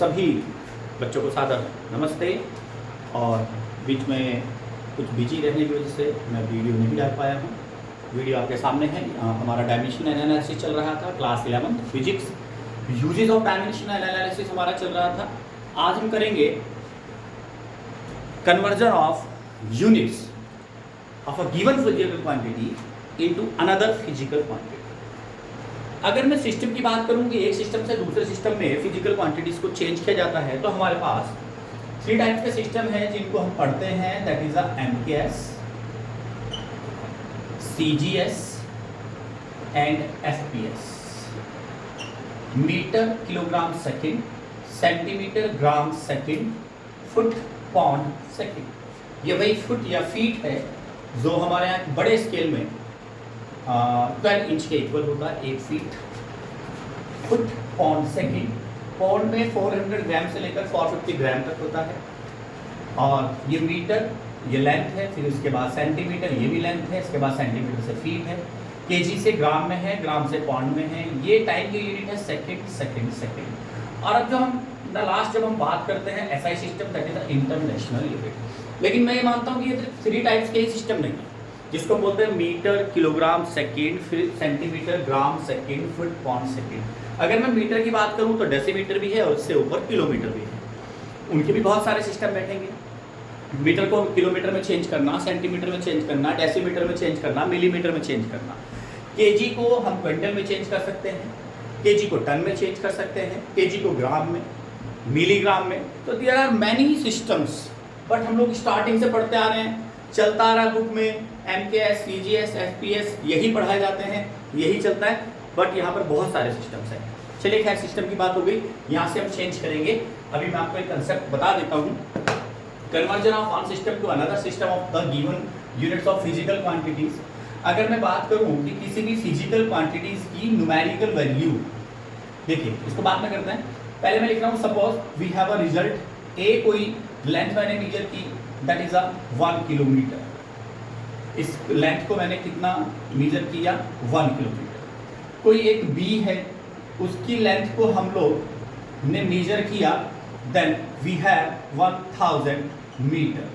सभी बच्चों को सादर नमस्ते। और बीच में कुछ बिजी रहने की वजह से मैं वीडियो नहीं डाल पाया हूँ। वीडियो आपके सामने है। हमारा डायमेंशन एनालिसिस चल रहा था, class 11 physics, uses of dimension analysis हमारा चल रहा था। आज हम करेंगे conversion of units of a given physical quantity into another physical quantity. अगर मैं सिस्टम की बात करूं कि एक सिस्टम से दूसरे सिस्टम में फिजिकल क्वांटिटीज को चेंज किया जाता है, तो हमारे पास 3 टाइप्स के सिस्टम है जिनको हम पढ़ते हैं, that is MKS, CGS and FPS। Metre kilogram second, centimetre gram second, foot pound second. ये वही फुट या फीट है जो हमारे यहाँ बड़े स्केल में 12 इंच के इक्वल होता है 1 feet. Foot pound second, pond में 400 ग्राम से लेकर 450 ग्राम तक होता है। और ये मीटर, ये लेंथ है। फिर उसके बाद सेंटीमीटर, ये भी लेंथ है। इसके बाद सेंटीमीटर से फीट है। केजी से ग्राम में है, ग्राम से पॉन्ड में है। ये टाइम की यूनिट है सेकेंड सेकेंड सेकेंड। और अब जो हम लास्ट जब हम बात करते हैं SI system, that is international unit. लेकिन मैं ये मानता हूँ कि ये 3 टाइप्स के ही सिस्टम नहीं है, जिसको बोलते हैं मीटर किलोग्राम सेकेंड, फिर centimetre gram second, foot pound second. अगर मैं मीटर की बात करूं तो डेसीमीटर भी है और उससे ऊपर किलोमीटर भी है। उनके भी बहुत सारे सिस्टम बैठेंगे। मीटर को किलोमीटर में चेंज करना, सेंटीमीटर में चेंज करना, डेसीमीटर में चेंज करना, मिलीमीटर में चेंज करना। केजी को हम क्विंटल में चेंज कर सकते हैं, केजी को टन में चेंज कर सकते हैं, केजी को ग्राम में, मिलीग्राम में। तो there are many systems, but हम लोग स्टार्टिंग से पढ़ते आ रहे हैं, चलता आ रहा है बुक में MKS, CGS, FPS यही पढ़ाए जाते हैं, यही चलता है। बट यहाँ पर बहुत सारे सिस्टम्स हैं। चलिए खैर, सिस्टम की बात हो गई, यहाँ से हम चेंज करेंगे। अभी मैं आपको एक कंसेप्ट बता देता हूँ। Conversion of one system to another system of the given units of physical quantities. अगर मैं बात करूँ कि किसी भी फिजिकल क्वांटिटीज की न्यूमेरिकल वैल्यू, देखिए इसको बाद में करते हैं। पहले मैं लिख रहा हूँ, suppose we have a result A, कोई लेंथ मैंने मेजर की, दैट इज 1 किलोमीटर। इस लेंथ को मैंने कितना मेजर किया, 1 किलोमीटर। कोई एक बी है, उसकी लेंथ को हम लोग ने मेजर किया, देन वी हैव 1000 मीटर।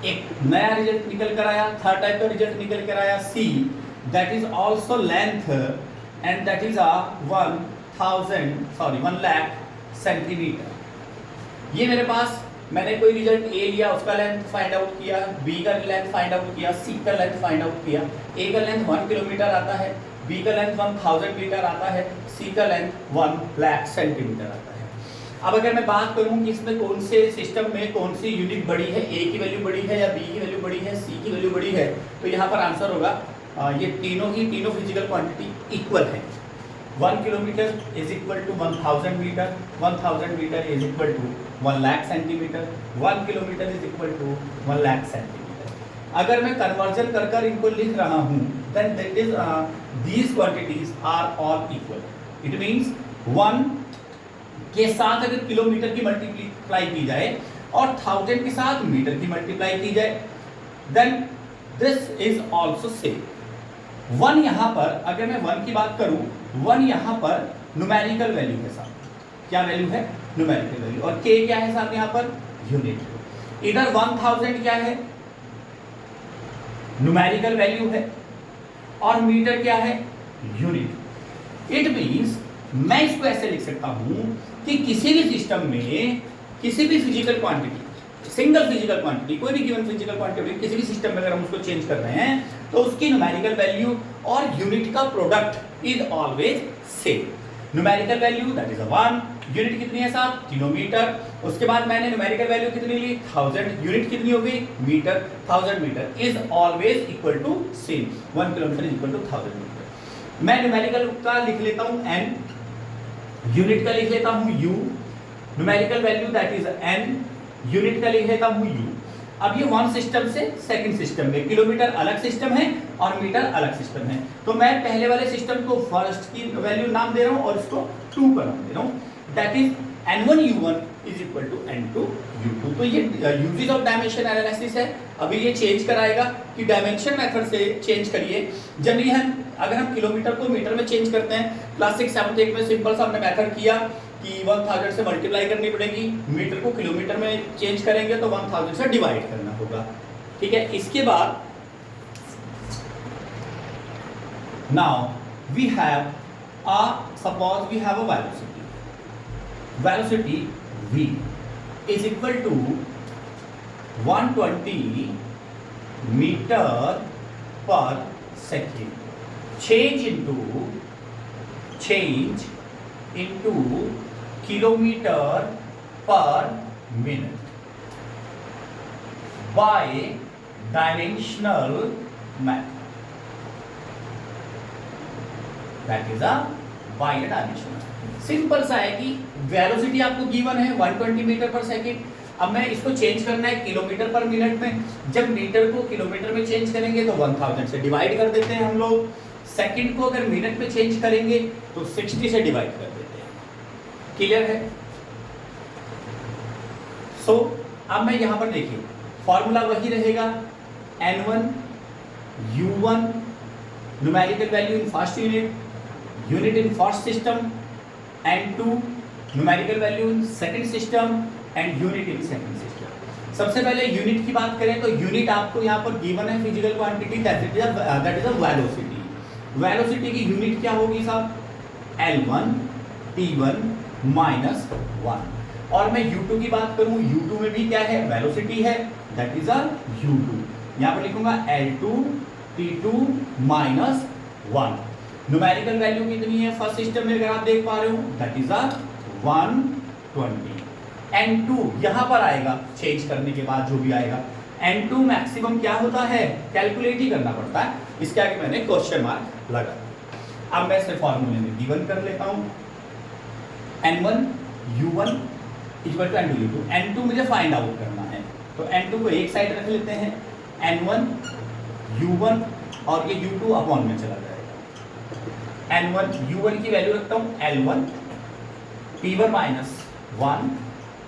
एक नया रिजल्ट निकल कर आया, थर्ड टाइप का रिजल्ट निकल कर आया, C, that is also length and that is 1 lakh centimetre. ये मेरे पास मैंने कोई रिजल्ट ए लिया, उसका लेंथ फाइंड आउट किया, बी का लेंथ फाइंड आउट किया, सी का लेंथ फाइंड आउट किया। ए का लेंथ 1 किलोमीटर आता है, बी का लेंथ 1000 मीटर आता है, सी का लेंथ 1 लाख सेंटीमीटर आता है। अब अगर मैं बात करूं कि इसमें कौन से सिस्टम में कौन सी यूनिट बड़ी है, ए की वैल्यू बड़ी है या बी की वैल्यू बड़ी है, सी की वैल्यू बड़ी है, तो यहाँ पर आंसर होगा ये तीनों फिजिकल क्वांटिटी इक्वल है। 1 kilometre is equal to 1000 metre, 1000 metre is equal to 1 lakh centimetre, 1 kilometre is equal to 1 lakh centimetre. अगर मैं कन्वर्जन कर कर इनको लिख रहा हूँ, then that is these quantities are all equal. It means 1 के साथ अगर किलोमीटर की मल्टीप्लाई की जाए और 1000 के साथ मीटर की मल्टीप्लाई की जाए, then this is also same. 1 यहाँ पर, अगर मैं 1 की बात करूं, 1 यहाँ पर न्यूमेरिकल वैल्यू के साथ, क्या वैल्यू है, न्यूमेरिकल वैल्यू। और k क्या है साथ, यहाँ पर यूनिट। इधर 1000 क्या है, न्यूमेरिकल वैल्यू है, और मीटर क्या है, यूनिट। इट मींस मैं इसको ऐसे लिख सकता हूं कि किसी भी सिस्टम में किसी भी physical quantity, single physical quantity, कोई भी गिवन फिजिकल क्वांटिटी किसी भी सिस्टम में अगर हम उसको चेंज कर रहे हैं, तो उसकी न्यूमेरिकल वैल्यू और यूनिट का product is always same. Numerical value that is 1, unit कितनी है साहब, किलोमीटर। उसके बाद मैंने न्यूमेरिकल वैल्यू कितनी ली, 1000, यूनिट कितनी हो गई, metre. 1000 metre is always equal to same, 1 kilometre is equal to 1000 metre. मैं न्यूमेरिकल का लिख लेता हूं n, यूनिट का लिख लेता हूं u, numerical value that is n, unit का लिख लेता हूं u। अब ये 1 सिस्टम से सेकंड सिस्टम में, किलोमीटर अलग सिस्टम है और मीटर अलग सिस्टम है, तो मैं पहले वाले सिस्टम को फर्स्ट की वैल्यू नाम दे रहा हूं और इसको 2 का नाम दे रहा हूं, that is N1 U1 is equal to N2 U2। तो ये यूजेस ऑफ डायमेंशन एनालिसिस है। अभी ये चेंज कराएगा कि डायमेंशन मेथड से चेंज करिए। जनरली हम अगर हम किलोमीटर को मीटर में चेंज करते हैं, क्लास 6 7 8 में सिंपल सा हमने मेथड किया कि 1000 से मल्टीप्लाई करनी पड़ेगी, मीटर को किलोमीटर में चेंज करेंगे तो 1000 से डिवाइड करना होगा। ठीक है, इसके बाद now we have suppose we have a velocity v is equal to 120 meter per second, change into kilometer per minute by dimensional method, that is a by a dimensional। Simple सा है कि velocity आपको given है 120 metre पर second. अब मैं इसको change करना है किलोमीटर पर मिनट में। जब मीटर को किलोमीटर में चेंज करेंगे तो 1000 से डिवाइड कर देते हैं हम लोग। सेकंड को अगर मिनट में चेंज करेंगे तो 60 से डिवाइड कर देते हैं। क्लियर है? सो अब मैं यहां पर देखिए फॉर्मूला वही रहेगा, N1 U1 numerical value in first unit in first system, N2 numerical value in second system and unit in second system. सबसे पहले यूनिट की बात करें तो यूनिट आपको यहाँ पर गिवन है physical quantity, that is a velocity. Velocity की यूनिट क्या होगी साहब? L1 T1 minus 1। और मैं U2 की बात करूं, U2 में भी क्या है? वेलोसिटी है, दैट इज अ U2। यहाँ पर लिखूंगा L2 T2 minus 1। Numerical value कितनी है फर्स्ट सिस्टम में? अगर आप देख पा रहे हो दैट इज अ 120। N2 यहां पर आएगा चेंज करने के बाद जो भी आएगा। N2 मैक्सिमम क्या होता है? कैलकुलेट ही करना पड़ता है, इसके आगे मैंने क्वेश्चन मार्क लगा। अब मैं इसे फॉर्मूले में गिवन कर लेता हूं, N1 U1 equal to N2 U2। N2 मुझे फाइंड आउट करना है तो N2 को एक साइड रख लेते हैं, N1 U1 और ये U2 अपॉन में चला जाएगा। N1 U1 की वैल्यू रखता हूं L1 T1 minus 1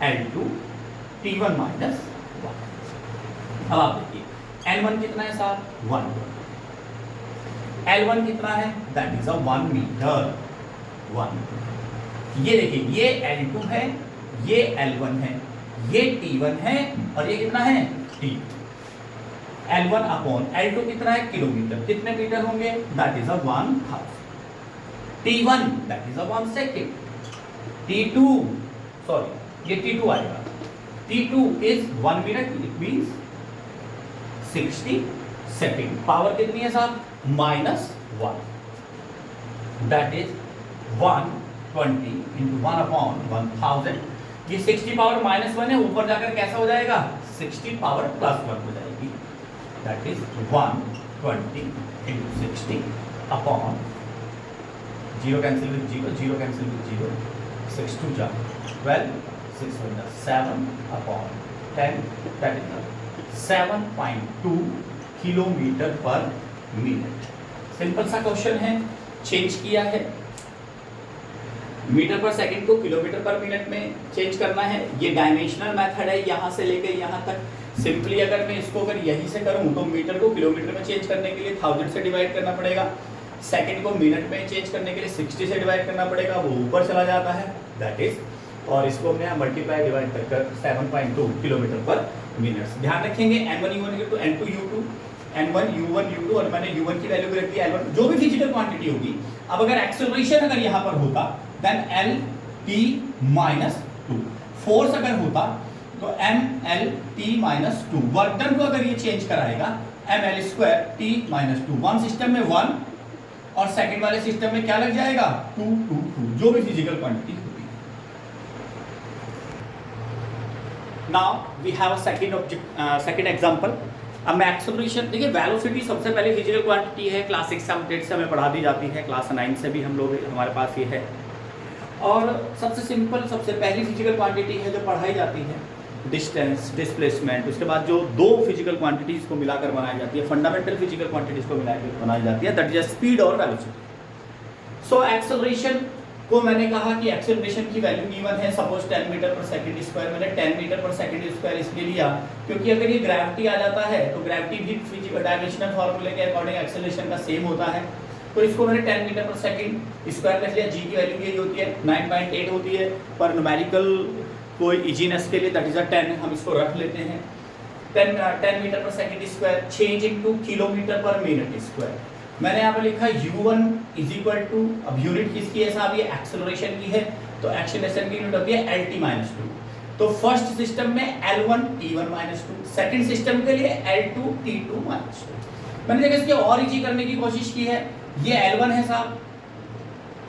L2 T1 minus 1। अब आप देखिए N1 कितना है साहब? 1। L1 कितना है? That is a 1 metre 1। ये देखिए ये L2 है, ये L1 है, ये T1 है और ये कितना है? T। L1 अपॉन L2 कितना है? किलोमीटर। कितने मीटर होंगे? That is a 1000। T1 that is a 1 second. T2 sorry ये T2 आएगा, T2 is 1 minute, it means 60 second. Power कितनी है साहब? -1, दैट इज 120 इंटू 1 अपॉन 1000। ये 60 पावर -1 है, ऊपर जाकर कैसा हो जाएगा? 60 पावर +1 हो जाएगी, that is 120 into 60 upon 0 cancel with 0, 0 cancel with 0, 6 2 जा 12, 6 1 जा 7 अपॉन 10, दैट इज 7.2 किलोमीटर पर मिनट। सिंपल सा क्वेश्चन है, चेंज किया है मीटर पर सेकंड को किलोमीटर पर मिनट में चेंज करना है। ये डायमेंशनल मेथड है, यहाँ से लेकर यहाँ तक। सिंपली अगर मैं इसको अगर यहीं से करूँ तो मीटर को किलोमीटर में चेंज करने के लिए 1000 से डिवाइड करना पड़ेगा, सेकंड को मिनट में चेंज करने के लिए 60 से डिवाइड करना पड़ेगा, वो ऊपर चला जाता है, दैट इज, और इसको हमने मल्टीप्लाई डिवाइड कर 7.2 किलोमीटर पर मिनट। ध्यान रखेंगे N1 U1 तो N2 U2, N1 U1 U2 और मैंने U1 की वैल्यू भी रख दी L1, जो भी फिजिकल क्वांटिटी होगी। अब अगर एक्सेलरेशन अगर यहाँ पर होता देन L T -2, फोर्स अगर होता तो MLT -2, वर्क डन को अगर ये चेंज कराएगा ML² T -2। वन सिस्टम में 1 और सेकंड वाले सिस्टम में क्या लग जाएगा? 2 2 2, जो भी फिजिकल क्वांटिटी होगी। Now we have a second example. अब मैं एक्सेलरेशन, देखिए वेलोसिटी सबसे पहले फिजिकल क्वांटिटी है, क्लास 6 से हमें पढ़ा दी जाती है, क्लास 9 से भी हम लोग हमारे पास ये है। और सबसे सिंपल सबसे पहली फिजिकल क्वांटिटी है जो पढ़ाई जाती है, डिस्टेंस, डिस्प्लेसमेंट। उसके बाद जो दो फिजिकल क्वांटिटीज़ को मिलाकर बनाई जाती है, फंडामेंटल फिजिकल क्वांटिटीज़ को मिलाकर बनाई जाती है, दैट इज स्पीड और वेलोसिटी। सो एक्सेलरेशन को मैंने कहा कि एक्सेलरेशन की वैल्यू गिवन है, सपोज 10 मीटर पर सेकंड स्क्वायर, मैंने 10 मीटर पर सेकंड स्क्वायर इसलिए लिया क्योंकि अगर ये ग्रेविटी आ जाता है तो ग्रेविटी भी फिजिकल डायमेंशनल फॉर्मूले के अकॉर्डिंग एक्सेलरेशन का सेम होता है। तो इसको मैंने 10 मीटर पर सेकंड स्क्वायर रख लिया। जी की वैल्यू यही होती है 9.8 होती है, पर न्यूमेरिकल कोई इजीनेस के लिए दैट इज 10 हम इसको रख लेते हैं। 10 मीटर पर second square change into kilometre पर मिनट स्क्वायर। मैंने यहाँ पर लिखा u1 इज इक्वल टू, अब यूनिट किसकी है साहब, ये एक्सेलरेशन की है, तो एक्सेलरेशन की यूनिट होती है LT-2। तो फर्स्ट सिस्टम में L1 T1 -2, सेकंड सिस्टम के लिए L2 T2 -2। मैंने देखा इसके और इजी करने की कोशिश की है। ये L1 है साहब,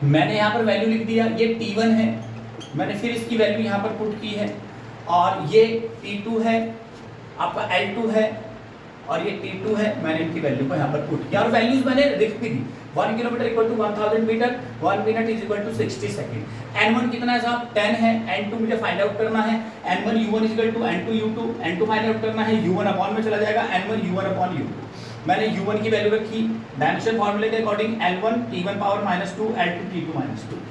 मैंने यहाँ पर वैल्यू लिख दिया, ये T1 है, मैंने फिर इसकी वैल्यू यहाँ पर पुट की है, और ये T2 है, आपका L2 है, और ये T2 है, मैंने इनकी वैल्यू को यहाँ पर पुट किया और वैल्यूज मैंने लिख भी दी। 1 kilometre equal to 1000 metre, 1 minute is equal to 60 second. N1 कितना है साहब, 10 है, N2 मुझे फाइंड आउट करना है, N1 U1 is equal to N2 U2, N2 find out करना है, U1 अपॉन में चला जाएगा, N1 U1 अपॉन U2। मैंने U1 की वैल्यू रखी डायमेंशन फार्मूले के according, L1 T1 power -2, L2 T2 -2।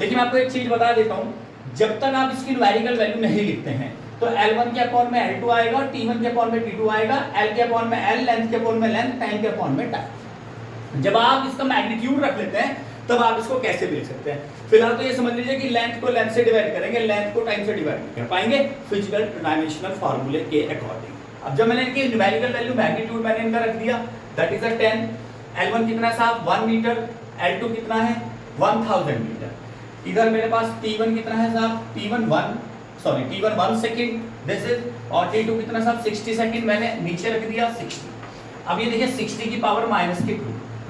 लेकिन मैं आपको एक चीज बता देता हूँ, जब तक आप इसकी न्यूमेरिकल वैल्यू नहीं लिखते हैं तो L1 के अपॉन में L2 आएगा, T1 के अपॉन में T2 आएगा, L के अपॉन में L, लेंथ के अपॉन में लेंथ, टाइम के अपॉन में टाइम। जब आप इसका मैग्नीट्यूड रख लेते हैं तब आप इसको कैसे भी लिख सकते हैं। फिलहाल तो ये समझ लीजिए कि लेंथ को लेंथ से डिवाइड करेंगे, लेंथ को टाइम से डिवाइड नहीं कर पाएंगे फिजिकल डायमेंशनल फार्मूले के अकॉर्डिंग। अब जब मैंने इनकी न्यूमेरिकल वैल्यू मैग्नीट्यूड मैंने इनका रख दिया, दैट इज 10। L1 कितना है साहब, 1 मीटर, L2 कितना है 1000 मीटर। इधर मेरे पास T1 कितना है साहब, T1 1 सेकंड दिस इज, और T2 कितना साहब 60 सेकंड, मैंने नीचे रख दिया 60। अब ये देखिए 60 की पावर -2,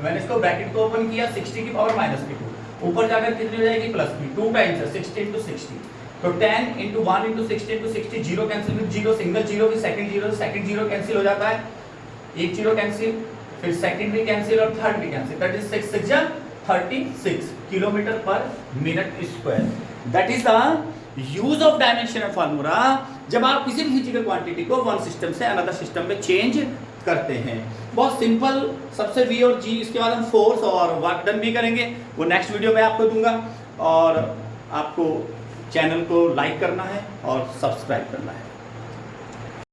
मैंने इसको ब्रैकेट को ओपन किया, 60 की पावर -2 ऊपर जाकर कितनी हो जाएगी प्लस की, 2 टाइम्स है 60 × 60, तो 10 × 1 × 60 × 60, zero cancel with zero, single zero with second zero cancel हो जाता है, एक जीरो कैंसिल, फिर सेकंड भी कैंसिल और थर्ड भी कैंसिल, दैट इज 6 6 36 किलोमीटर पर minute square. That is the use of dimensional formula जब आप किसी भी फिजिकल क्वांटिटी को वन सिस्टम से अनदर सिस्टम में चेंज करते हैं। बहुत सिंपल, सबसे V और G, इसके बाद हम फोर्स और वर्क डन भी करेंगे, वो नेक्स्ट वीडियो में आपको दूंगा। और आपको चैनल को लाइक करना है और सब्सक्राइब करना है।